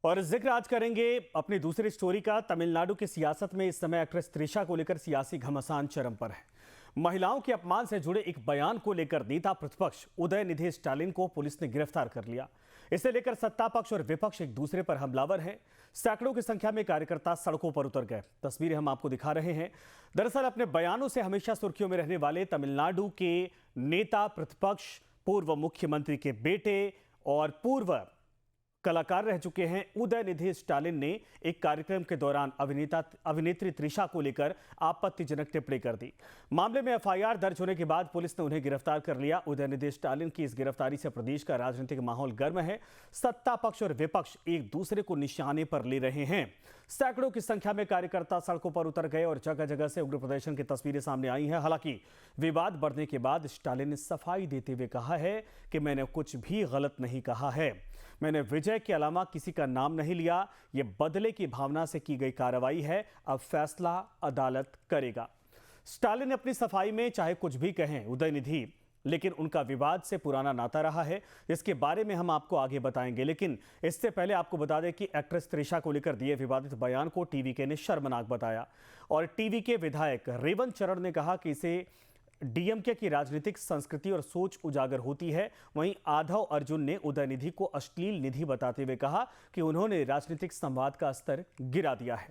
और जिक्र आज करेंगे अपनी दूसरी स्टोरी का। तमिलनाडु की सियासत में इस समय एक्ट्रेस त्रिशा को लेकर सियासी घमासान चरम पर है। महिलाओं के अपमान से जुड़े एक बयान को लेकर नेता प्रतिपक्ष उदयनिधि स्टालिन को पुलिस ने गिरफ्तार कर लिया। इसे लेकर सत्ता पक्ष और विपक्ष एक दूसरे पर हमलावर हैं। सैकड़ों की संख्या में कार्यकर्ता सड़कों पर उतर गए। तस्वीरें हम आपको दिखा रहे हैं। दरअसल अपने बयानों से हमेशा सुर्खियों में रहने वाले तमिलनाडु के नेता प्रतिपक्ष, पूर्व मुख्यमंत्री के बेटे और पूर्व कलाकार रह चुके हैं उदयनिधि स्टालिन ने एक कार्यक्रम के दौरान अभिनेत्री त्रिशा को लेकर आपत्तिजनक टिप्पणी कर दी। मामले में एफआईआर दर्ज होने के बाद पुलिस ने उन्हें गिरफ्तार कर लिया। उदयनिधि स्टालिन की इस गिरफ्तारी से प्रदेश का राजनीतिक माहौल गर्म है। सत्ता पक्ष और विपक्ष एक दूसरे को निशाने पर ले रहे हैं। सैकड़ों की संख्या में कार्यकर्ता सड़कों पर उतर गए और जगह जगह से उग्र प्रदर्शन की तस्वीरें सामने आई हैं। हालांकि विवाद बढ़ने के बाद स्टालिन ने सफाई देते हुए कहा है कि मैंने कुछ भी गलत नहीं कहा है। मैंने विजय के अलावा किसी का नाम नहीं लिया। यह बदले की भावना से की गई कार्रवाई है। अब फैसला अदालत करेगा। स्टालिन ने अपनी सफाई में चाहे कुछ भी कहें उदयनिधि, लेकिन उनका विवाद से पुराना नाता रहा है। इसके बारे में हम आपको आगे बताएंगे, लेकिन इससे पहले आपको बता दें कि एक्ट्रेस त्रिशा को लेकर दिए विवादित बयान को टीवीके ने शर्मनाक बताया और टीवीके विधायक रेवंत चरण ने कहा कि इसे डीएमके की राजनीतिक संस्कृति और सोच उजागर होती है। वहीं आधव अर्जुन ने उदयनिधि को अश्लील निधि बताते हुए कहा कि उन्होंने राजनीतिक संवाद का स्तर गिरा दिया है।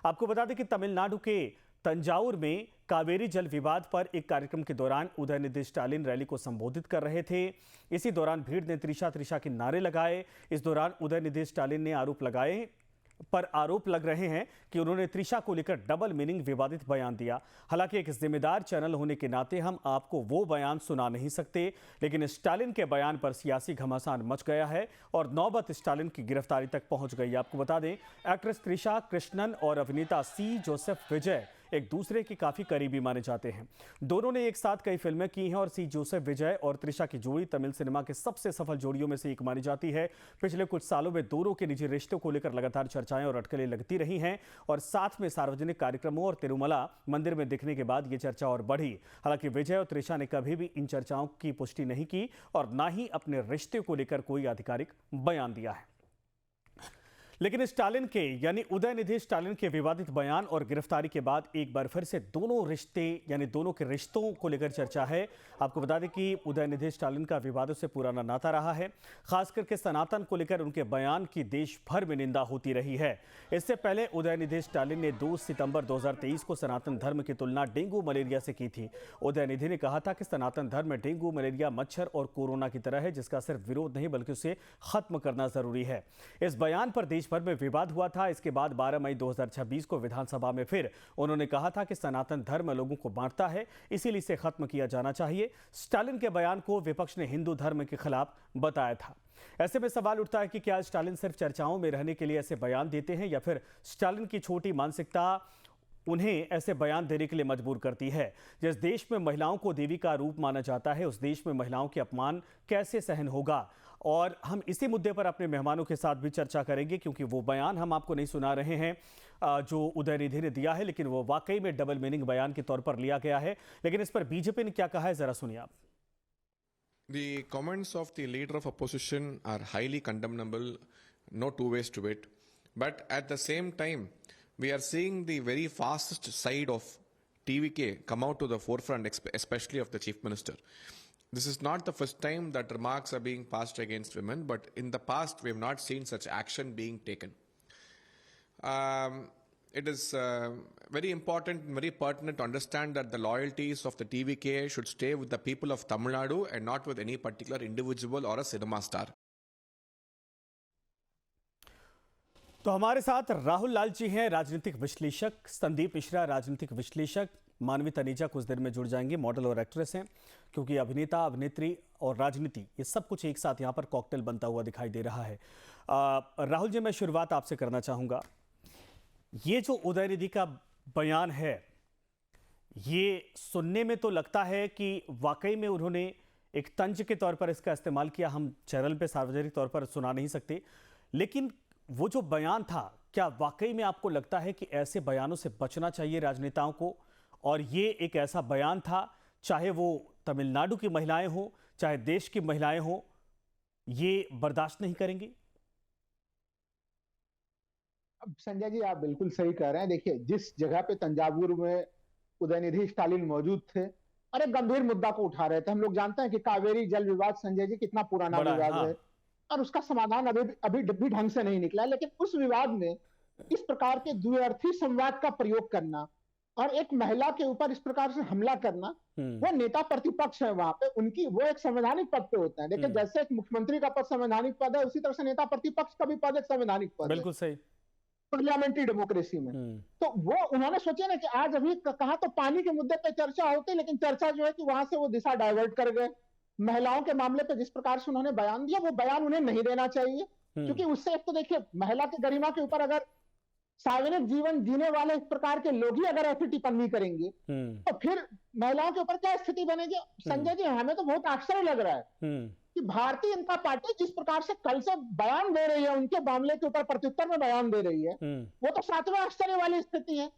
आपको बता दें कि तमिलनाडु के तंजावुर में कावेरी जल विवाद पर एक कार्यक्रम के दौरान उदयनिधि स्टालिन रैली को संबोधित कर रहे थे। इसी दौरान भीड़ ने त्रिशा त्रिशा के नारे लगाए। इस दौरान उदयनिधि स्टालिन ने आरोप लग रहे हैं कि उन्होंने त्रिशा को लेकर डबल मीनिंग विवादित बयान दिया। हालांकि एक जिम्मेदार चैनल होने के नाते हम आपको वो बयान सुना नहीं सकते, लेकिन स्टालिन के बयान पर सियासी घमासान मच गया है और नौबत स्टालिन की गिरफ्तारी तक पहुंच गई। आपको बता दें, एक्ट्रेस त्रिशा कृष्णन और अभिनेता सी जोसेफ विजय एक दूसरे के काफी करीबी माने जाते हैं। दोनों ने एक साथ कई फिल्में की हैं और सी जोसेफ विजय और त्रिशा की जोड़ी तमिल सिनेमा के सबसे सफल जोड़ियों में से एक मानी जाती है। पिछले कुछ सालों में दोनों के निजी रिश्तों को लेकर लगातार चर्चाएं और अटकलें लगती रही हैं और साथ में सार्वजनिक कार्यक्रमों और तिरुमला मंदिर में दिखने के बाद ये चर्चा और बढ़ी। हालांकि विजय और त्रिशा ने कभी भी इन चर्चाओं की पुष्टि नहीं की और ना ही अपने रिश्ते को लेकर कोई आधिकारिक बयान दिया है। लेकिन स्टालिन के यानी उदयनिधि स्टालिन के विवादित बयान और गिरफ्तारी के बाद एक बार फिर से दोनों रिश्ते यानी दोनों के रिश्तों को लेकर चर्चा है। आपको बता दें कि उदयनिधि स्टालिन का विवादों से पुराना नाता रहा है। खास करके सनातन को लेकर उनके बयान की देश भर में निंदा होती रही है। इससे पहले उदयनिधि स्टालिन ने 2 सितंबर 2023 को सनातन धर्म की तुलना डेंगू मलेरिया से की थी। उदयनिधि ने कहा था कि सनातन धर्म में डेंगू मलेरिया मच्छर और कोरोना की तरह है, जिसका सिर्फ विरोध नहीं बल्कि उसे खत्म करना जरूरी है। इस बयान पर देश भर में विवाद हुआ था। इसके बाद 12 मई 2026 को विधानसभा में फिर उन्होंने कहा था कि सनातन धर्म लोगों को बांटता है, इसीलिए इसे खत्म किया जाना चाहिए। स्टालिन के बयान को विपक्ष ने हिंदू धर्म के खिलाफ बताया था। ऐसे में सवाल उठता है कि क्या स्टालिन सिर्फ चर्चाओं में रहने के लिए ऐसे बयान देते हैं या फिर स्टालिन की छोटी मानसिकता उन्हें ऐसे बयान देने के लिए मजबूर करती है। जिस देश में महिलाओं को देवी का रूप माना जाता है, उस देश में महिलाओं के अपमान कैसे सहन होगा? और हम इसी मुद्दे पर अपने मेहमानों के साथ भी चर्चा करेंगे, क्योंकि वो बयान हम आपको नहीं सुना रहे हैं जो उदयनिधि ने दिया है, लेकिन वो वाकई में डबल मीनिंग बयान के तौर पर लिया गया है। लेकिन इस पर बीजेपी ने क्या कहा है, जरा सुनिए आप। The comments of the leader of opposition are highly condemnable, no two ways to it. But at the same time, we are seeing the very fastest side of TVK come out to the forefront, especially of the Chief Minister. This is not the first time that remarks are being passed against women, but in the past we have not seen such action being taken. It is very important and very pertinent to understand that the loyalties of the TVK should stay with the people of Tamil Nadu and not with any particular individual or a cinema star. तो हमारे साथ राहुल लाल जी हैं, राजनीतिक विश्लेषक, संदीप मिश्रा राजनीतिक विश्लेषक, मानवी तनेजा कुछ देर में जुड़ जाएंगे, मॉडल और एक्ट्रेस हैं। क्योंकि अभिनेता, अभिनेत्री और राजनीति ये सब कुछ एक साथ यहाँ पर कॉकटेल बनता हुआ दिखाई दे रहा है। राहुल जी, मैं शुरुआत आपसे करना चाहूँगा। ये जो उदयनिधि का बयान है, ये सुनने में तो लगता है कि वाकई में उन्होंने एक तंज के तौर पर इसका इस्तेमाल किया। हम चैनल पे सार्वजनिक तौर पर सुना नहीं सकते, लेकिन वो जो बयान था, क्या वाकई में आपको लगता है कि ऐसे बयानों से बचना चाहिए राजनेताओं को? और ये एक ऐसा बयान था, चाहे वो तमिलनाडु की महिलाएं हो, चाहे देश की महिलाएं हो, ये बर्दाश्त नहीं करेंगी? अब संजय जी, आप बिल्कुल सही कह रहे हैं। देखिए, जिस जगह पे तंजावुर में उदयनिधि स्टालिन मौजूद थे और एक गंभीर मुद्दा को उठा रहे थे। हम लोग जानते हैं कि कावेरी जल विवाद, संजय जी, कितना पुराना बड़ा है, विवाद हाँ। है और उसका समाधान अभी अभी भी ढंग से नहीं निकला। लेकिन उस विवाद में इस प्रकार के द्व्यर्थी संवाद का प्रयोग करना और एक महिला के ऊपर इस प्रकार से हमला करना, वो नेता प्रतिपक्ष है वहां पे, उनकी वो एक संवैधानिक पद पे होता है। देखिए, जैसे एक मुख्यमंत्री का पद संवैधानिक पद है, उसी तरह से नेता प्रतिपक्ष का भी पद एक संवैधानिक पद है बिल्कुल सही। पार्लियामेंट्री डेमोक्रेसी में। तो वो उन्होंने सोचा ना कि आज अभी कहा तो पानी के मुद्दे पे चर्चा होती, लेकिन चर्चा जो है कि वहां से वो दिशा डाइवर्ट कर गए। महिलाओं के मामले पे जिस प्रकार से उन्होंने बयान दिया, वो बयान उन्हें नहीं देना चाहिए, क्योंकि उससे एक तो देखिए, महिला की गरिमा के ऊपर अगर सार्वजनिक जीवन जीने वाले इस प्रकार के लोग ही अगर ऐसी टिप्पणी करेंगे, तो फिर महिलाओं के ऊपर क्या स्थिति बनेगी। संजय जी, हमें तो बहुत आश्चर्य लग रहा है कि भारतीय जनता पार्टी जिस प्रकार से कल से बयान दे रही है, उनके मामले के ऊपर प्रत्युत्तर में बयान दे रही है, वो तो सातवें आश्चर्य वाली स्थिति है।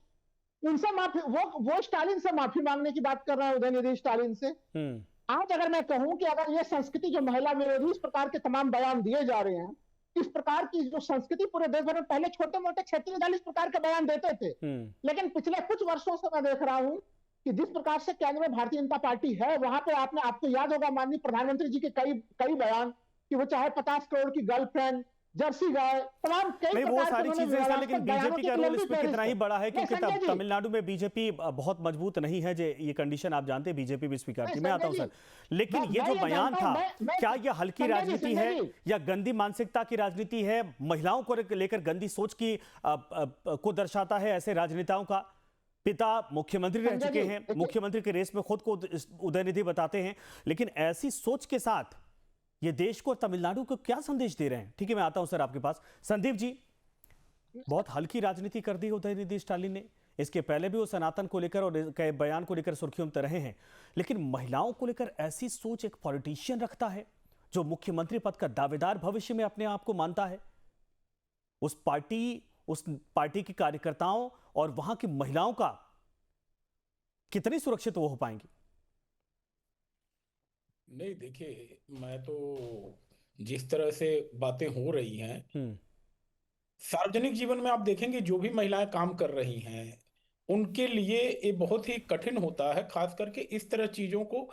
उनसे माफी, वो स्टालिन से माफी मांगने की बात कर रहे हैं, उदयनिधि स्टालिन से। आज अगर मैं कहूं कि अगर ये संस्कृति जो महिला विरोधी इस प्रकार के तमाम बयान दिए जा रहे हैं, इस प्रकार की जो संस्कृति पूरे देश भर में, पहले छोटे मोटे क्षेत्रीय दल इस प्रकार के बयान देते थे, लेकिन पिछले कुछ वर्षों से मैं देख रहा हूं कि जिस प्रकार से केंद्र में भारतीय जनता पार्टी है, वहां पे आपको याद होगा माननीय प्रधानमंत्री जी के कई बयान कि वो चाहे 50 करोड़ की गर्लफ्रेंड, जर्सी गाय, तमाम कई नहीं, वो प्रकार सारी के चीजें सर, लेकिन बीजेपी का रोल इसमें कितना ही बड़ा है, क्योंकि संजय जी, तमिलनाडु में बीजेपी बहुत मजबूत नहीं है। ये कंडीशन आप जानते हैं, बीजेपी भी स्वीकार की। मैं आता हूं सर, लेकिन ये जो बयान था, क्या ये हल्की राजनीति है या गंदी मानसिकता की राजनीति है? महिलाओं को लेकर गंदी सोच की को दर्शाता है ऐसे राजनेताओं का? पिता मुख्यमंत्री रह चुके हैं, मुख्यमंत्री के रेस में खुद को उदयनिधि बताते हैं, लेकिन ऐसी सोच के साथ ये देश को, तमिलनाडु को क्या संदेश दे रहे हैं? ठीक है, मैं आता हूं सर आपके पास। संदीप जी, बहुत हल्की राजनीति कर दी उदयनिधि स्टालिन ने। इसके पहले भी वो सनातन को लेकर और बयान को लेकर सुर्खियों में रहे हैं, लेकिन महिलाओं को लेकर ऐसी सोच एक पॉलिटिशियन रखता है जो मुख्यमंत्री पद का दावेदार भविष्य में अपने आप को मानता है। उस पार्टी के कार्यकर्ताओं और वहां की महिलाओं का कितनी सुरक्षित वो हो पाएंगी? नहीं, देखिए, मैं तो जिस तरह से बातें हो रही हैं, सार्वजनिक जीवन में आप देखेंगे जो भी महिलाएं काम कर रही हैं, उनके लिए ये बहुत ही कठिन होता है, खास करके इस तरह चीजों को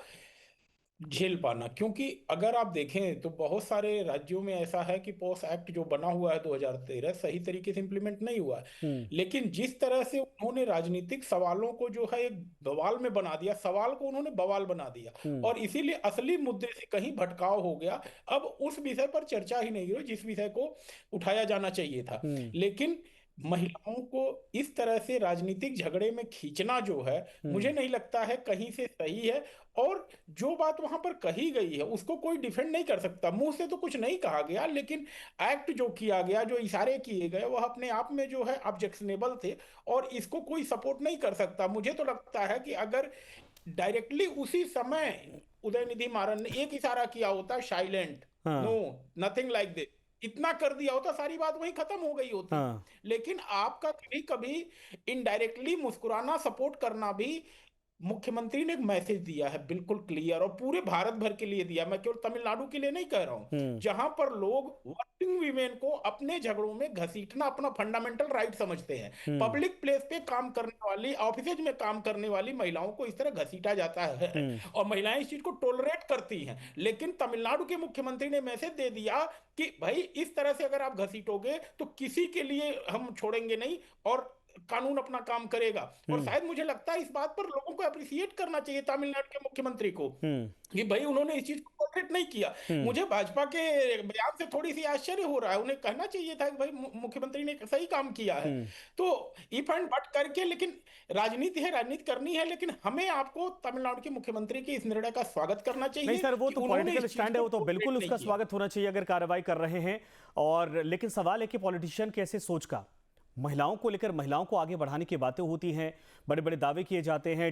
झेल पाना। क्योंकि अगर आप देखें तो बहुत सारे राज्यों में ऐसा है कि पॉस एक्ट जो बना हुआ है 2013 सही तरीके से इंप्लीमेंट नहीं हुआ है। लेकिन जिस तरह से उन्होंने राजनीतिक सवालों को जो है एक बवाल में बना दिया, सवाल को उन्होंने बवाल बना दिया, और इसीलिए असली मुद्दे से कहीं भटकाव हो गया। अब उस विषय पर चर्चा ही नहीं हुई जिस विषय को उठाया जाना चाहिए था। लेकिन महिलाओं को इस तरह से राजनीतिक झगड़े में खींचना जो है, मुझे नहीं लगता है कहीं से सही है। और जो बात वहां पर कही गई है उसको कोई डिफेंड नहीं कर सकता। मुंह से तो कुछ नहीं कहा गया, लेकिन एक्ट जो किया गया, जो इशारे किए गए, वह अपने आप में जो है ऑब्जेक्शनेबल थे, और इसको कोई सपोर्ट नहीं कर सकता। मुझे तो लगता है कि अगर डायरेक्टली उसी समय उदयनिधि मारन ने एक इशारा किया होता, silent, no, nothing like this, इतना कर दिया होता, सारी बात वहीं खत्म हो गई होती। लेकिन आपका कभी कभी इनडायरेक्टली मुस्कुराना, सपोर्ट करना भी, मुख्यमंत्री ने एक मैसेज दिया है बिल्कुल क्लियर, और पूरे भारत भर के लिए दिया, मैं केवल तमिलनाडु के लिए नहीं कह रहा हूं, जहां पर लोग वर्किंग वीमेन को अपने झगड़ों में घसीटना अपना फंडामेंटल राइट समझते हैं। पब्लिक प्लेस पे काम करने वाली, ऑफिसेज में काम करने वाली महिलाओं को इस तरह घसीटा जाता है, और महिलाएं इस चीज को टॉलरेट करती हैं। लेकिन तमिलनाडु के मुख्यमंत्री ने मैसेज दे दिया कि भाई इस तरह से अगर आप घसीटोगे तो किसी के लिए हम छोड़ेंगे नहीं, और कानून अपना काम करेगा। और शायद मुझे लगता है इस बात पर लोगों को अप्रिशिएट करना चाहिए तमिलनाडु के मुख्यमंत्री को, कि भाई उन्होंने इस चीज को टॉलरेट नहीं किया। मुझे भाजपा के बयान से थोड़ी सी आश्चर्य हो रहा है। उन्हें कहना चाहिए था कि भाई मुख्यमंत्री ने सही काम किया है। तो इफ एंड बट करके, लेकिन राजनीति है, राजनीति करनी है, लेकिन हमें आपको तमिलनाडु के मुख्यमंत्री के इस निर्णय का स्वागत करना चाहिए। नहीं सर, वो तो पॉलिटिकल स्टैंड है, वो तो बिल्कुल उसका स्वागत होना चाहिए अगर कार्रवाई कर रहे हैं। और लेकिन सवाल है कि पॉलिटिशियन कैसे सोच का, महिलाओं को लेकर, महिलाओं को आगे बढ़ाने की बातें होती हैं, बड़े बड़े दावे किए जाते हैं।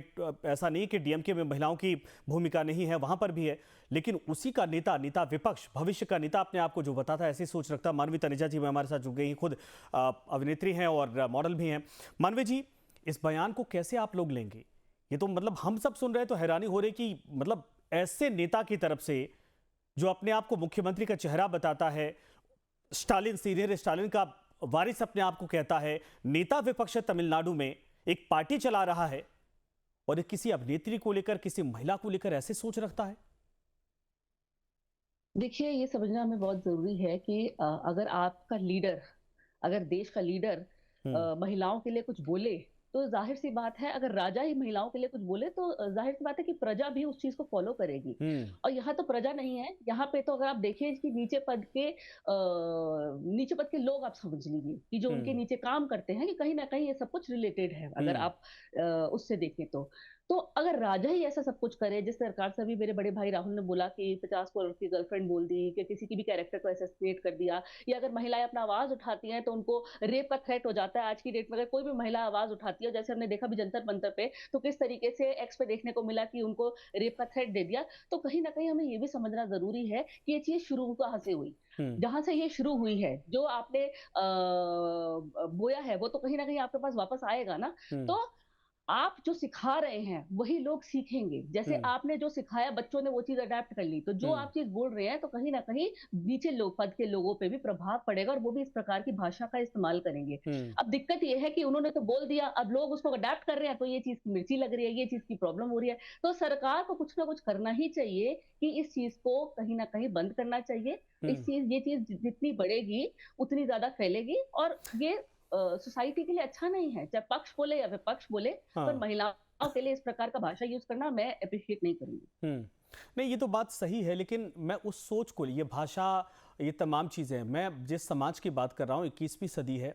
ऐसा नहीं कि डीएमके में महिलाओं की भूमिका नहीं है, वहां पर भी है, लेकिन उसी का नेता विपक्ष, भविष्य का नेता अपने आप को जो बताता है, ऐसी सोच रखता है। मानवी तनेजा जी हमारे साथ जुड़ गई, खुद अभिनेत्री हैं और मॉडल भी हैं। मानवी जी, इस बयान को कैसे आप लोग लेंगे? ये तो मतलब हम सब सुन रहे हैं तो हैरानी हो रही कि मतलब ऐसे नेता की तरफ से जो अपने आप को मुख्यमंत्री का चेहरा बताता है, स्टालिन, सीनियर स्टालिन का वारिस अपने आप को कहता है, नेता विपक्ष तमिलनाडु में एक पार्टी चला रहा है और ये किसी अभिनेत्री को लेकर, किसी महिला को लेकर ऐसे सोच रखता है। देखिए, ये समझना हमें बहुत ज़रूरी है कि अगर आपका लीडर, अगर देश का लीडर महिलाओं के लिए कुछ बोले, तो ज़ाहिर-सी बात है, अगर राजा ही महिलाओं के लिए कुछ बोले, तो ज़ाहिर-सी बात है कि प्रजा भी उस चीज़ को फ़ॉलो करेगी। और यहाँ तो प्रजा नहीं है, यहाँ पे तो अगर आप देखें कि नीचे पद के लोग आप समझ लीजिए कि जो उनके नीचे काम करते हैं, कि कहीं न कहीं ये सब कुछ रिलेटेड है, अगर आप उससे देखें तो। तो अगर राजा ही ऐसा सब कुछ करे, जिस प्रकार से अभी मेरे बड़े भाई राहुल ने बोला कि 50 करोड़ की गर्लफ्रेंड बोल दी, कि किसी की भी कैरेक्टर को असैसिनेट कर दिया, या अगर महिलाएं अपना आवाज उठाती हैं तो उनको रेप का थ्रेट हो जाता है। आज की डेट में अगर कोई भी महिला आवाज उठाती है, जैसे हमने देखा भी जंतर मंतर पे, तो किस तरीके से एक्स पे देखने को मिला कि उनको रेप का थ्रेट दे दिया। तो कहीं ना कहीं हमें ये भी समझना जरूरी है कि ये चीज शुरू कहाँ से हुई, जहां से ये शुरू हुई है, जो आपने बोया है वो तो कहीं ना कहीं आपके पास वापस आएगा ना। तो आप जो सिखा रहे हैं वही लोग सीखेंगे। जैसे आपने जो सिखाया, बच्चों ने वो चीज अडेप्ट कर ली, तो जो आप चीज बोल रहे हैं, तो कहीं ना कहीं नीचे लोग पद के लोगों पे भी प्रभाव पड़ेगा और वो भी इस प्रकार की भाषा का इस्तेमाल करेंगे। अब दिक्कत ये है कि उन्होंने तो बोल दिया, अब लोग उसको अडेप्ट कर रहे हैं, तो ये चीज की मिर्ची लग रही है, ये चीज की प्रॉब्लम हो रही है। तो सरकार को कुछ ना कुछ करना ही चाहिए कि इस चीज को कहीं ना कहीं बंद करना चाहिए। ये चीज जितनी बढ़ेगी उतनी ज्यादा फैलेगी और ये सोसाइटी के लिए अच्छा नहीं है, चाहे पक्ष बोले या विपक्ष बोले। पर महिलाओं के लिए इस प्रकार का भाषा यूज करना मैं अप्रिशिएट नहीं करूंगी। नहीं, ये तो बात सही है, लेकिन मैं उस सोच को, ये भाषा, ये तमाम चीजें, मैं जिस समाज की बात कर रहा हूँ, 21वीं सदी है,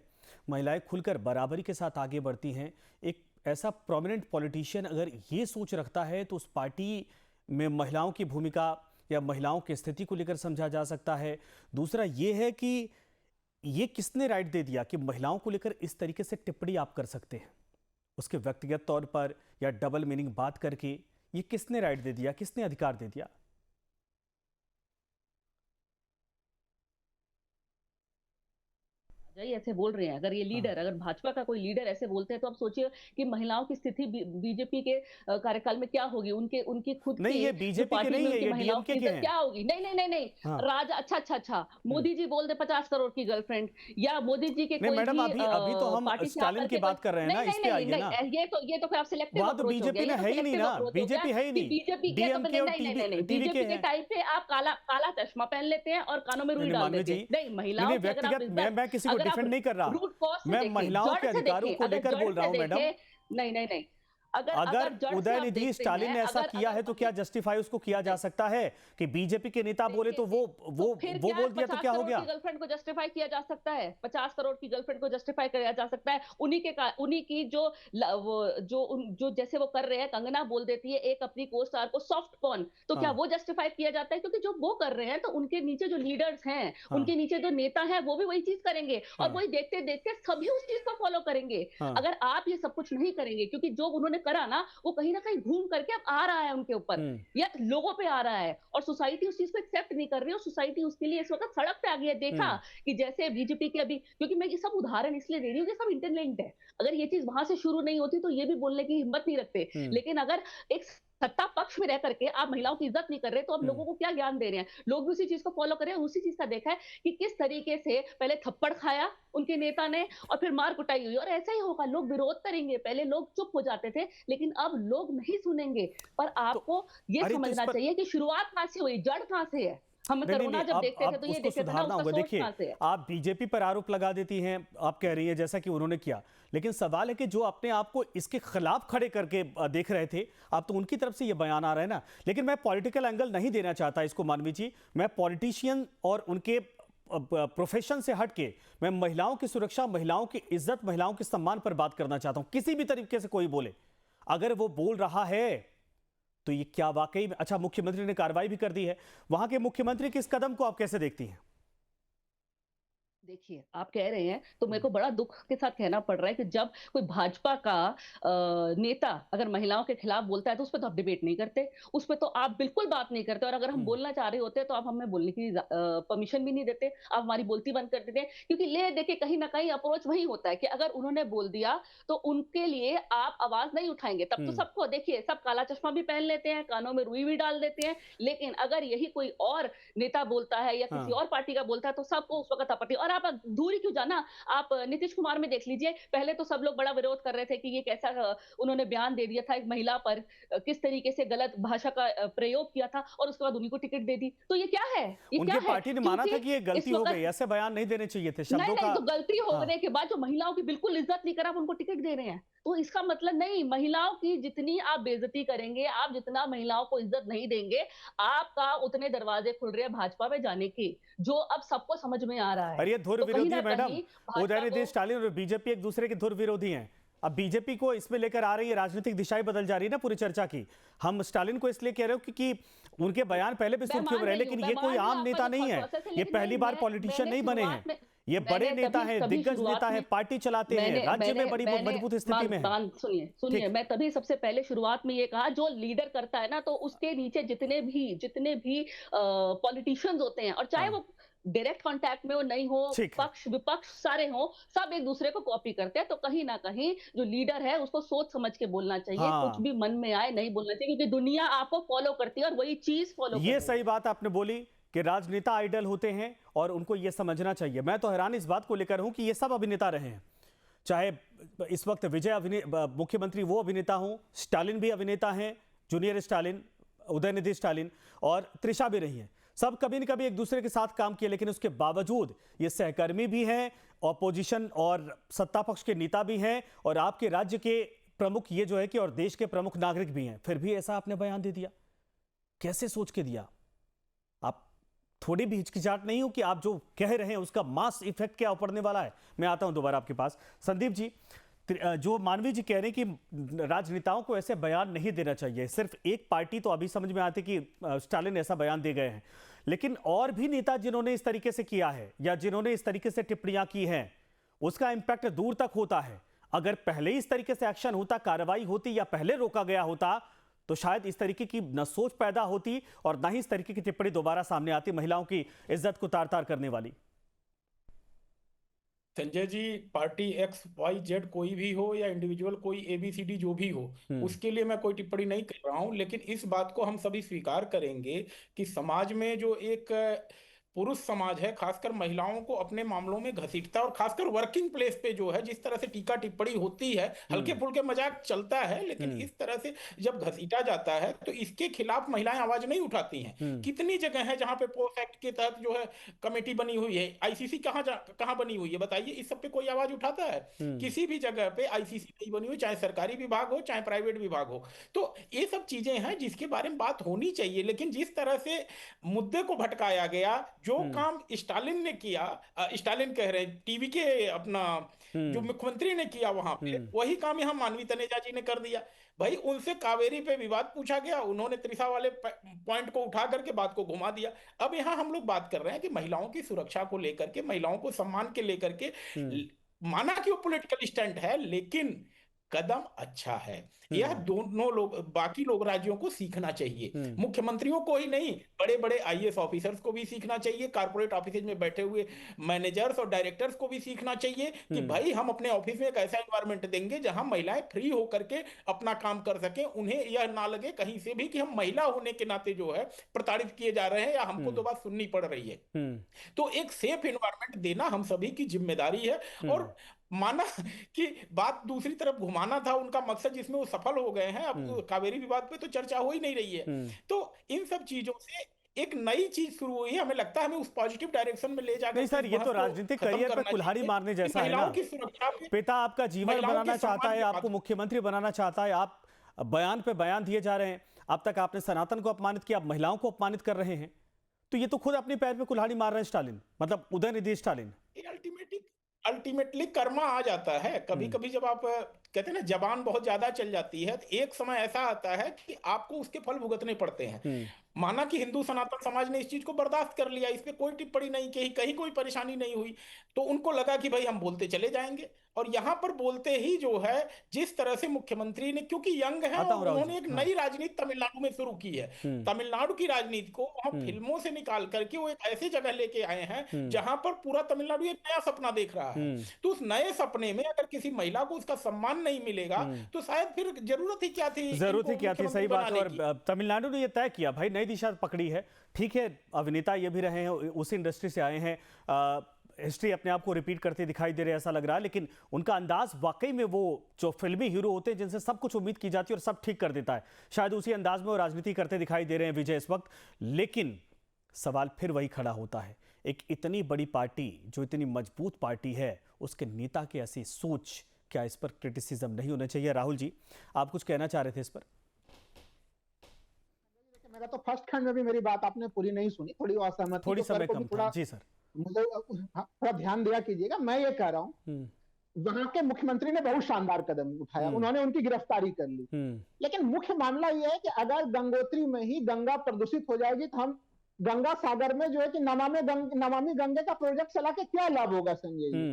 महिलाएं खुलकर बराबरी के साथ आगे बढ़ती हैं। एक ऐसा प्रोमिनेंट पॉलिटिशियन अगर ये सोच रखता है, तो उस पार्टी में महिलाओं की भूमिका या महिलाओं की स्थिति को लेकर समझा जा सकता है। दूसरा ये है कि ये किसने राइट दे दिया कि महिलाओं को लेकर इस तरीके से टिप्पणी आप कर सकते हैं, उसके व्यक्तिगत तौर पर या डबल मीनिंग बात करके? ये किसने राइट दे दिया, किसने अधिकार दे दिया? ही ऐसे बोल रहे हैं, अगर ये लीडर, अगर भाजपा का कोई लीडर ऐसे बोलते हैं, तो आप सोचिए कि महिलाओं की स्थिति बीजेपी के कार्यकाल में क्या होगी, उनकी खुद नहीं, की ये जो बीजेपी के पार्टी नहीं में है, उनकी ये महिलाओं की डीएमके के इज्जत हैं। क्या होगी। नहीं नहीं नहीं नहीं, हाँ। राजा, अच्छा, मोदी जी बोल दे 50 करोड़ की गर्लफ्रेंड, या मोदी जी के नहीं कोई मैडम, भी अभी तो हम पार्टी से स्टालिन की बात कर रहे हैं ना, इस पे आइए ना। ये तो फिर आप सिलेक्टिव वहां तो अप्रोच हो गया। बीजेपी ये ने तो है ही नहीं सिलेक्टिव ना, अप्रोच हो गया बीजेपी है ही कि नहीं, बीजेपी के डीएमके और नहीं, टीवी के बीजेपी के हैं। टाइम पे आप काला चश्मा पहन लेते हैं और कानों में रुई डाल मानवी देते जी, हैं। नहीं, महिलाओं की अगर आप व्यक्तिगत, मैं किसी को अगर आप डिफेंड नहीं कर रहा, रूट कॉज से मैं देखें, महिलाओं के जड़ से अधिकारों देखें, को अगर लेकर जड़ बोल रहा से हूं मैडम। देखें, नहीं, अगर जड़ से आप उदयनिधि देखते स्टालिन ने हैं, ऐसा किया है, तो क्या जस्टिफाई उसको किया जा सकता है कि बीजेपी के नेता बोले तो वो बोल दिया तो क्या हो गया? गर्लफ्रेंड को जस्टिफाई किया जा सकता है, 50 करोड़ की गर्लफ्रेंड को जस्टिफाई किया जा सकता है। उन्हीं की जो जैसे वो कर रहे हैं, कंगना बोल देती है एक अपनी को स्टार को सॉफ्ट पॉर्न, तो क्या वो जस्टिफाई किया जाता है? क्योंकि जो वो कर रहे हैं, तो उनके नीचे जो लीडर्स हैं, उनके नीचे जो नेता है, वो भी वही चीज करेंगे और वही देखते देखते सभी उस चीज को फॉलो करेंगे। अगर आप ये सब कुछ नहीं करेंगे, क्योंकि जो उन्होंने करा ना, वो कहीं ना कहीं घूम करके अब आ रहा है उनके ऊपर, या लोगों पे आ रहा है, और सोसाइटी उस चीज को एक्सेप्ट नहीं कर रही है। और सोसाइटी उसके लिए इस वक्त सड़क पे आ गई है। देखा कि जैसे बीजेपी के अभी, क्योंकि मैं ये सब उदाहरण इसलिए दे रही हूँ कि सब इंटरलिंक्ड है। अगर ये चीज वहां से शुरू नहीं होती तो ये भी बोलने की हिम्मत नहीं रखते, लेकिन अगर एक सत्ता पक्ष में रह करके आप महिलाओं की इज्जत नहीं कर रहे, तो आप लोगों को क्या ज्ञान दे रहे हैं? लोग भी उसी चीज को फॉलो कर रहे हैं। उसी चीज का देखा है कि किस तरीके से पहले थप्पड़ खाया उनके नेता ने और फिर मार कुटाई हुई, और ऐसा ही होगा। लोग विरोध करेंगे, पहले लोग चुप हो जाते थे, लेकिन अब लोग नहीं सुनेंगे। पर आपको ये समझना चाहिए कि शुरुआत कहां से हुई, जड़ कहां से है। हम कोरोना जब देखते थे तो ये देखते थे ना, उसका सोर्स कहां से है। आप बीजेपी पर आरोप लगा देती हैं, आप कह रही हैं जैसा कि उन्होंने किया, लेकिन सवाल है कि जो अपने आप को इसके खिलाफ खड़े करके देख रहे थे, आप तो उनकी तरफ से ये बयान आ रहा है ना। लेकिन मैं पॉलिटिकल एंगल नहीं देना चाहता इसको मानवी जी, मैं पॉलिटिशियन और उनके प्रोफेशन से हटके मैं महिलाओं की सुरक्षा, महिलाओं की इज्जत, महिलाओं के सम्मान पर बात करना चाहता हूं। किसी भी तरीके से कोई बोले, अगर वो बोल रहा है तो ये क्या वाकई में? अच्छा, मुख्यमंत्री ने कार्रवाई भी कर दी है, वहां के मुख्यमंत्री के इस कदम को आप कैसे देखती हैं? देखिए, आप कह रहे हैं तो मेरे को बड़ा दुख के साथ कहना पड़ रहा है कि जब कोई भाजपा का नेता अगर महिलाओं के खिलाफ बोलता है, तो उस पर तो आप डिबेट नहीं करते, उस पर तो आप बिल्कुल बात नहीं करते। और अगर हम बोलना चाह रहे होते तो आप हमें बोलने की परमिशन भी नहीं देते, आप हमारी बोलती बंद कर देते। क्योंकि ले देखिए, कहीं ना कहीं अप्रोच वही होता है कि अगर उन्होंने बोल दिया तो उनके लिए आप आवाज नहीं उठाएंगे। तब तो सबको देखिए, सब काला चश्मा भी पहन लेते हैं, कानों में रुई भी डाल देते हैं, लेकिन अगर यही कोई और नेता बोलता है या किसी और पार्टी का बोलता है, तो सबको उस वक्त आपत्ति। और आप दूरी क्यों जाना? आप नीतीश कुमार में देख लीजिए, पहले तो सब लोग बड़ा विरोध कर रहे थे कि ये कैसा उन्होंने बयान दे दिया था एक महिला पर, किस तरीके से गलत भाषा का प्रयोग किया था और उसके बाद उन्हीं को टिकट दे दी। तो ये क्या है? ये क्या उनकी है? पार्टी ने माना था कि ये इस गलती हो वक़्त गई, ऐसे बयान नहीं देने चाहिए थे, नहीं, शब्दों नहीं, का। तो गलती हाँ। होने के बाद जो महिलाओं की बिल्कुल इज्जत नहीं करा, आप उनको टिकट दे रहे हैं। तो इसका मतलब नहीं, महिलाओं की जितनी आप बेइज्जती करेंगे, आप जितना महिलाओं को इज्जत नहीं देंगे, आपका उतने दरवाजे खुल रहे हैं भाजपा में जाने के, जो अब सबको समझ में आ रहा है। और ये धुर तो कहीं विरोधी ना मैडम, कहीं भाजपा उदयनिधि को स्टालिन और बीजेपी एक दूसरे के धुर विरोधी हैं। अब बीजेपी को इसमें लेकर आ रही है, राजनीतिक दिशाएं बदल जा रही है ना पूरी चर्चा की। हम स्टालिन को इसलिए कह रहे हो क्योंकि उनके बयान पहले भी मैं सुर्खियों में मान रहे, रही हूँ, लेकिन मैं ये मान कोई रही हूँ आम आपका नेता जो नहीं है, प्रोसेस है, ये लेकिन पहली नहीं, बार पॉलिटिशियन नहीं बने हैं, ये बड़े नेता हैं, दिग्गज नेता हैं, पार्टी चलाते हैं, राज्य में बड़ी मजबूत स्थिति में है। सुनिए, ठीक। मैं तभी सबसे पहले शुरुआत में ये कहा, जो लीडर करता है ना, तो उसके नीचे जितने भी पॉलिटिशियंस होते हैं, और चाहे हाँ। वो डायरेक्ट कांटेक्ट में वो नहीं हो, ठीक है। पक्ष विपक्ष सारे हो, सब एक दूसरे को कॉपी करते हैं। तो कहीं ना कहीं जो लीडर है उसको सोच समझ के बोलना चाहिए, हाँ। कुछ भी मन में आए नहीं बोलना चाहिए, क्योंकि दुनिया आपको फॉलो करती है और वही चीज फॉलो ये सही बात आपने बोली कि राजनेता आइडल होते हैं और उनको ये समझना चाहिए। मैं तो हैरान इस बात को लेकर हूं कि ये सब अभिनेता रहे हैं, चाहे इस वक्त विजय मुख्यमंत्री वो अभिनेता हो, स्टालिन भी अभिनेता हैं, जूनियर स्टालिन, उदयनिधि स्टालिन, और त्रिशा भी रही हैं। सब कभी न कभी एक दूसरे के साथ काम किया, लेकिन उसके बावजूद ये सहकर्मी भी हैं, ऑपोजिशन और सत्ता पक्ष के नेता भी हैं, और आपके राज्य के प्रमुख ये जो है कि और देश के प्रमुख नागरिक भी हैं। फिर भी ऐसा आपने बयान दे दिया, कैसे सोच के दिया? आप थोड़ी भी हिचकिचाहट नहीं हो कि आप जो कह रहे हैं उसका मास इफेक्ट क्या पड़ने वाला है? मैं आता हूं दोबारा आपके पास। संदीप जी, जो मानवी जी कह रहे हैं कि राजनेताओं को ऐसे बयान नहीं देना चाहिए, सिर्फ एक पार्टी तो अभी समझ में आती कि स्टालिन ऐसा बयान दे गए हैं, लेकिन और भी नेता जिन्होंने इस तरीके से किया है या जिन्होंने इस तरीके से टिप्पणियां की हैं, उसका इंपैक्ट दूर तक होता है। अगर पहले इस तरीके से एक्शन होता, कार्रवाई होती, या पहले रोका गया होता, तो शायद इस तरीके की न सोच पैदा होती और ना ही इस तरीके की टिप्पणी दोबारा सामने आती, महिलाओं की इज्जत को तार तार करने वाली। संजय जी, पार्टी XYZ कोई भी हो या इंडिविजुअल कोई ABCD जो भी हो, उसके लिए मैं कोई टिप्पणी नहीं कर रहा हूं, लेकिन इस बात को हम सभी स्वीकार करेंगे कि समाज में जो एक पुरुष समाज है, खासकर महिलाओं को अपने मामलों में घसीटता है, और खासकर वर्किंग प्लेस पे जो है जिस तरह से टीका टिप्पणी होती है, हल्के फुल्के मजाक चलता है, लेकिन इस तरह से जब घसीटा जाता है तो इसके खिलाफ महिलाएं आवाज नहीं उठाती हैं। कितनी जगह है जहां पे पोस्ट एक्ट के तहत जो है कमेटी बनी हुई है, ICC कहां बनी हुई है बताइए, इस सब पे कोई आवाज उठाता है? किसी भी जगह पे ICC नहीं बनी हुई, चाहे सरकारी विभाग हो चाहे प्राइवेट विभाग हो। तो ये सब चीजें हैं जिसके बारे में बात होनी चाहिए, लेकिन जिस तरह से मुद्दे को भटकाया गया, जो काम स्टालिन ने किया, स्टालिन कह रहे हैं, टीवी के अपना जो मुख्यमंत्री ने किया वहां पे, वही काम यहाँ मानवी तनेजा जी ने कर दिया। भाई, उनसे कावेरी पे विवाद पूछा गया, उन्होंने त्रिशा वाले पॉइंट को उठा करके बात को घुमा दिया। अब यहाँ हम लोग बात कर रहे हैं कि महिलाओं की सुरक्षा को लेकर के, महिलाओं को सम्मान के लेकर के, माना कि वो पॉलिटिकल स्टंट है, लेकिन कदम अच्छा है। यह दोनों लोग, बाकी लोग, राज्यों को सीखना चाहिए, मुख्यमंत्रियों को ही नहीं, बड़े बड़े IAS ऑफिसर्स को भी सीखना चाहिए, कारपोरेट ऑफिस में बैठे हुए मैनेजर्स और डायरेक्टर्स को भी सीखना चाहिए कि भाई हम अपने ऑफिस में एक ऐसा एनवायरनमेंट देंगे जहां महिलाएं फ्री होकर के अपना काम कर सकें, उन्हें यह ना लगे कहीं से भी कि हम महिला होने के नाते जो है प्रताड़ित किए जा रहे हैं या हमको तो बात सुननी पड़ रही है। तो एक सेफ एनवायरनमेंट देना हम सभी की जिम्मेदारी है, और माना कि बात दूसरी तरफ घुमाना था उनका मकसद, जिसमें वो सफल हो गए हैं। अब कावेरी विवाद पे तो चर्चा हो ही नहीं रही है। तो इन सब चीजों से एक नई चीज शुरू हुई है, हमें लगता है हमें उस पॉजिटिव डायरेक्शन में ले जाकर। नहीं सर, ये तो राजनीतिक करियर पे कुल्हाड़ी मारने जैसा है ना। पिता आपका जीवन बनाना चाहता है, आपको मुख्यमंत्री बनाना चाहता है, आप बयान पे बयान दिए जा रहे हैं। अब तक आपने सनातन को अपमानित किया, आप महिलाओं को अपमानित कर रहे हैं, तो ये तो खुद अपने पैर पे कुल्हाड़ी मार रहे हैं स्टालिन, मतलब उदयनिधि स्टालिन। अल्टीमेटली कर्मा आ जाता है। कभी कभी जब आप कहते हैं ना, जबान बहुत ज्यादा चल जाती है, तो एक समय ऐसा आता है कि आपको उसके फल भुगतने पड़ते हैं। माना कि हिंदू सनातन समाज ने इस चीज को बर्दाश्त कर लिया, इस पे कोई टिप्पणी नहीं की, कहीं कोई परेशानी नहीं हुई, तो उनको लगा कि भाई हम बोलते चले जाएंगे। और यहां पर बोलते ही जो है, जिस तरह से मुख्यमंत्री ने, क्योंकि यंग है, उन्होंने एक नई राजनीति तमिलनाडु में शुरू की है। तमिलनाडु की राजनीति को वहां फिल्मों से निकाल करके वो एक ऐसी जगह लेके आए हैं जहां पर पूरा तमिलनाडु एक नया सपना देख रहा है। तो उस नए सपने में अगर किसी महिला को उसका सम्मान नहीं मिलेगा तो शायद फिर जरूरत ही क्या थी। सही बात है। और तमिलनाडु ने यह तय किया, भाई नई दिशा पकड़ी है, ठीक है, अभिनेता ये भी रहे हैं, उसी इंडस्ट्री से आए हैं, हिस्ट्री अपने आप को रिपीट करते दिखाई दे रहे हैं ऐसा लग रहा है, लेकिन उनका अंदाज वाकई में वो जो फिल्मी हीरो होते हैं जिनसे सब कुछ उम्मीद की जाती है और सब ठीक कर देता है, शायद उसी अंदाज में वो राजनीति करते दिखाई दे रहे हैं विजय इस वक्त। लेकिन सवाल फिर वही खड़ा होता है, एक इतनी बड़ी पार्टी जो इतनी मजबूत पार्टी है उसके नेता की ऐसी सोच, क्या इस पर क्रिटिसिज्म नहीं होना चाहिए? राहुल जी, आप कुछ कहना चाह रहे थे इस पर? मेरा तो फर्स्ट खंड में भी मेरी बात आपने पूरी नहीं सुनी, थोड़ी असहमति थोड़ी तो समय सर को भी कम था थोड़ा जी सर। मुझे थोड़ा ध्यान दिया कीजिएगा। मैं ये कह रहा हूँ वहां के मुख्यमंत्री ने बहुत शानदार कदम उठाया, उन्होंने उनकी गिरफ्तारी कर ली। लेकिन मुख्य मामला यह है कि अगर गंगोत्री में ही गंगा प्रदूषित हो जाएगी तो हम गंगा सागर में जो है कि नमामि गंगे का प्रोजेक्ट चला के क्या लाभ होगा संजय जी?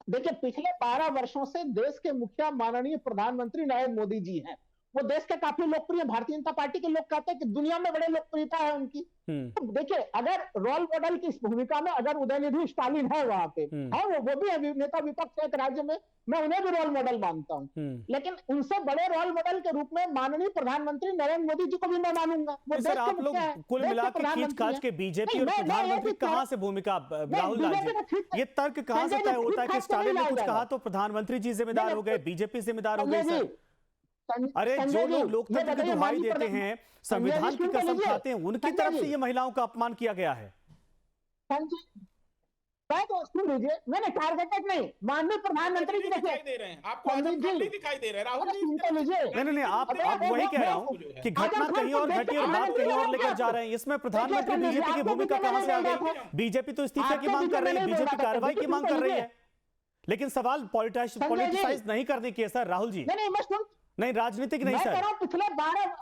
देखिए, पिछले 12 वर्षों से देश के मुखिया माननीय प्रधानमंत्री नरेंद्र मोदी जी हैं। वो देश के काफी लोकप्रिय, भारतीय जनता पार्टी के लोग कहते हैं कि दुनिया में बड़े लोकप्रियता है उनकी। तो देखिए, अगर रोल मॉडल की इस भूमिका में अगर उदयनिधि स्टालिन है वहां पे, है वो भी है नेता विपक्ष एक राज्य में, मैं उन्हें भी रोल मॉडल मानता हूं। लेकिन उनसे बड़े रोल मॉडल के रूप में माननीय प्रधानमंत्री नरेंद्र मोदी जी को भी मैं मानूंगा। वो सर, आप लोग कुल मिला के खींच-खाच के बीजेपी और प्रधानमंत्री कहां से भूमिका? राहुल जी, ये तर्क कहां से तय होता है कि स्टालिन ने कुछ कहा तो प्रधानमंत्री जी जिम्मेदार हो गए, बीजेपी जिम्मेदार हो गई? सर, अरे जो लोग लोकतंत्र की दुहाई देते हैं, संविधान की कसम खाते हैं, उनकी तरफ से ये महिलाओं का अपमान किया गया है। तो सुन लीजिए, मैंने टारगेटेड नहीं, माननीय प्रधानमंत्री जी दिखाई दे रहे हैं आपको, नहीं दिखाई दे रहे राहुल जी। सुनते लीजिए, नहीं, आप वही कह रहा हूँ कि घटना कहीं और घटी और बात कहीं और लेकर जा रहे हैं। इसमें प्रधानमंत्री बीजेपी की भूमिका कहां से आ गई? बीजेपी तो इस्तीफे की मांग कर रही है, बीजेपी कार्रवाई की मांग कर रही है, लेकिन सवाल पॉलिटिसाइज नहीं करने की है सर। राहुल जी, नहीं राजनीतिक नहीं सर, पिछले 12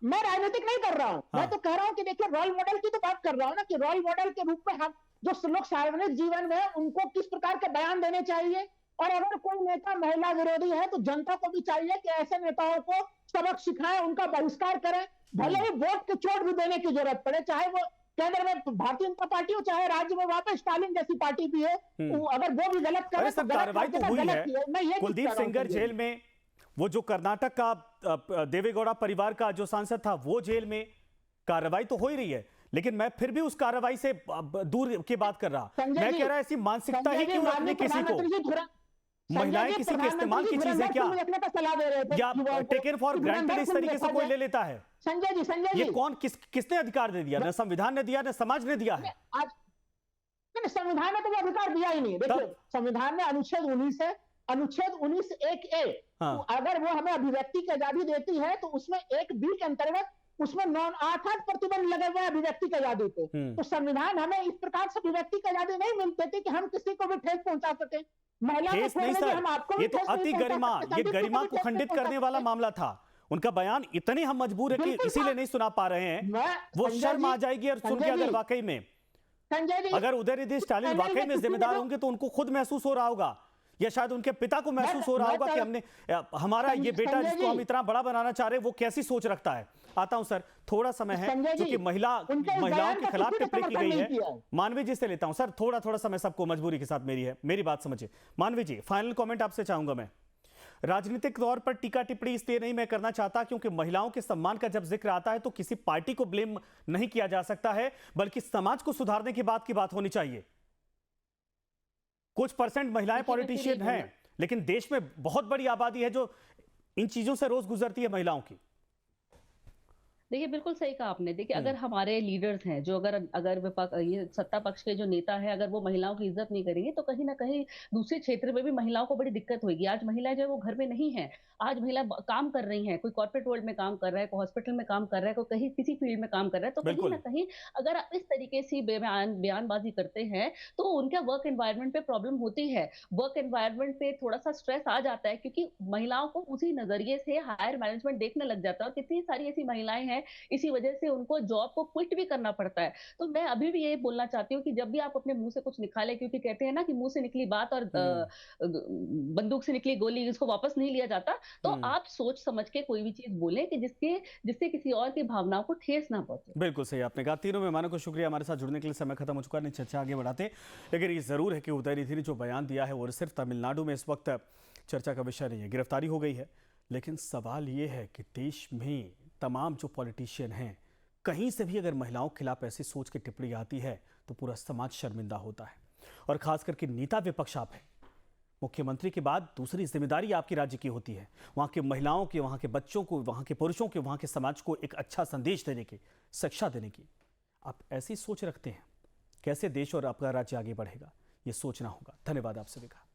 मैं राजनीतिक नहीं कर रहा हूं, मैं तो कह रहा हूं कि देखिए रोल मॉडल की तो बात कर रहा हूं ना, कि रोल मॉडल के रूप में हम जो लोग सार्वजनिक जीवन में उनको किस प्रकार के बयान देने चाहिए। और अगर कोई नेता महिला विरोधी है तो जनता को भी चाहिए कि ऐसे नेताओं को सबक सिखाएं, उनका बहिष्कार करें, भले ही वोट की चोट भी देने की जरूरत पड़े, चाहे वो केंद्र में भारतीय जनता पार्टी हो चाहे राज्य में वहां पे स्टालिन जैसी पार्टी भी है, अगर वो भी गलत करे तो कार्रवाई तो हुई है। कुलदीप सेंगर जेल में, वो जो कर्नाटक का देवेगौड़ा परिवार का जो सांसद था वो जेल में, कार्रवाई तो हो ही रही है, लेकिन मैं फिर भी उस कार्रवाई से दूर की बात कर रहा। मैं कह रहा ऐसी मानसिकता ही क्यों रखनी किसी को? महिलाएं किसी के इस्तेमाल की चीज है क्या, या टेकन फॉर ग्रांटेड इस तरीके से कोई ले लेता है? संजय जी, ये कौन किसने अधिकार दे दिया? न संविधान ने दिया, न समाज ने दिया है। संविधान ने तो वो अधिकार दिया ही नहीं। देखिए, संविधान में अनुच्छेद 19 है, अनुच्छेद 19(1)(a), अगर वो हमें अभिव्यक्ति की आजादी देती है तो उसमें 1(b) के अंतर्गत उसमें 8 प्रतिबंध लगे हुए अभिव्यक्ति की आजादी पे। तो संविधान हमें इस प्रकार से अभिव्यक्ति की आजादी नहीं मिलती थी कि हम किसी को भी ठेस पहुंचा सके। महिला ठेस नहीं सर, हम आपको ये तो अति गरिमा, ये गरिमा को खंडित करने वाला मामला था। उनका बयान इतने हम मजबूर है कि इसीलिए नहीं सुना पा रहे हैं। वो शर्म आ जाएगी और सुन के, अगर वाकई में अगर उदयनिधि स्टालिन वाकई में जिम्मेदार होंगे तो उनको खुद महसूस हो रहा होगा, या शायद उनके पिता को महसूस हो रहा होगा कि हमने हमारा ये बेटा जिसको हम इतना बड़ा बनाना चाह रहे हैं वो कैसी सोच रखता है। आता हूं सर, थोड़ा समय है क्योंकि महिलाओं के खिलाफ टिप्पणी की गई है। मानवी जी से लेता हूं सर, थोड़ा समय सबको मजबूरी के साथ मेरी बात समझिए। मानवी जी, फाइनल कमेंट आपसे चाहूंगा मैं। राजनीतिक तौर पर टीका टिप्पणी इसलिए नहीं मैं करना चाहता क्योंकि महिलाओं के सम्मान का जब जिक्र आता है तो किसी पार्टी को ब्लेम नहीं किया जा सकता है, बल्कि समाज को सुधारने की बात होनी चाहिए। कुछ परसेंट महिलाएं पॉलिटिशियन हैं, लेकिन देश में बहुत बड़ी आबादी है जो इन चीजों से रोज गुजरती है महिलाओं की। देखिए, बिल्कुल सही कहा आपने। देखिए, अगर हमारे लीडर्स हैं जो अगर ये सत्ता पक्ष के जो नेता है, अगर वो महिलाओं की इज्जत नहीं करेंगे तो कहीं ना कहीं दूसरे क्षेत्र में भी महिलाओं को बड़ी दिक्कत होगी। आज महिलाएं जो है वो घर में नहीं है, आज महिला काम कर रही हैं, कोई कॉर्पोरेट वर्ल्ड में काम कर रहा है, कोई हॉस्पिटल में काम कर रहा है, कोई कहीं किसी फील्ड में काम कर रहा है। तो कहीं ना कहीं अगर आप इस तरीके से बयानबाजी करते हैं तो उनके वर्क एनवायरनमेंट पे प्रॉब्लम होती है, वर्क एनवायरनमेंट पे थोड़ा सा स्ट्रेस आ जाता है, क्योंकि महिलाओं को उसी नजरिए से हायर मैनेजमेंट देखने लग जाता है। और कितनी सारी ऐसी महिलाएं हैं, इसी वजह से उनको जॉब को क्विट भी करना पड़ता है। तो मैं अभी भी ये बोलना चाहती हूँ कि जब भी आप अपने मुंह से कुछ निकाले, क्योंकि कहते हैं ना कि मुंह से निकली बात और बंदूक से निकली गोली इसको वापस नहीं लिया जाता, तो आप सोच समझ के कोई भी चीज बोलें कि जिससे किसी और की भावनाओं को ठेस ना पहुंचे। बिल्कुल सही आपने कहा। तीनों मेहमानों को शुक्रिया हमारे साथ जुड़ने के लिए। समय खत्म हो चुका है, नहीं चर्चा आगे बढ़ाते, लेकिन ये जरूर है कि उदयनिधि ने जो बयान दिया है वो सिर्फ तमिलनाडु में इस वक्त चर्चा का विषय नहीं है। गिरफ्तारी हो गई है, लेकिन सवाल ये है कि देश में तमाम जो पॉलिटिशियन हैं, कहीं से भी अगर महिलाओं के खिलाफ ऐसी सोच की टिप्पणी आती है तो पूरा समाज शर्मिंदा होता है। और और खास करके नेता विपक्ष आप हैं। मुख्यमंत्री के बाद दूसरी जिम्मेदारी आपकी राज्य की होती है, वहाँ के महिलाओं की, वहाँ के बच्चों को, वहाँ के पुरुषों के, वहाँ के समाज को एक अच्छा संदेश देने की, शिक्षा देने की। आप ऐसी सोच रखते हैं, कैसे देश और आपका राज्य आगे बढ़ेगा, ये सोचना होगा। धन्यवाद आप सभी का।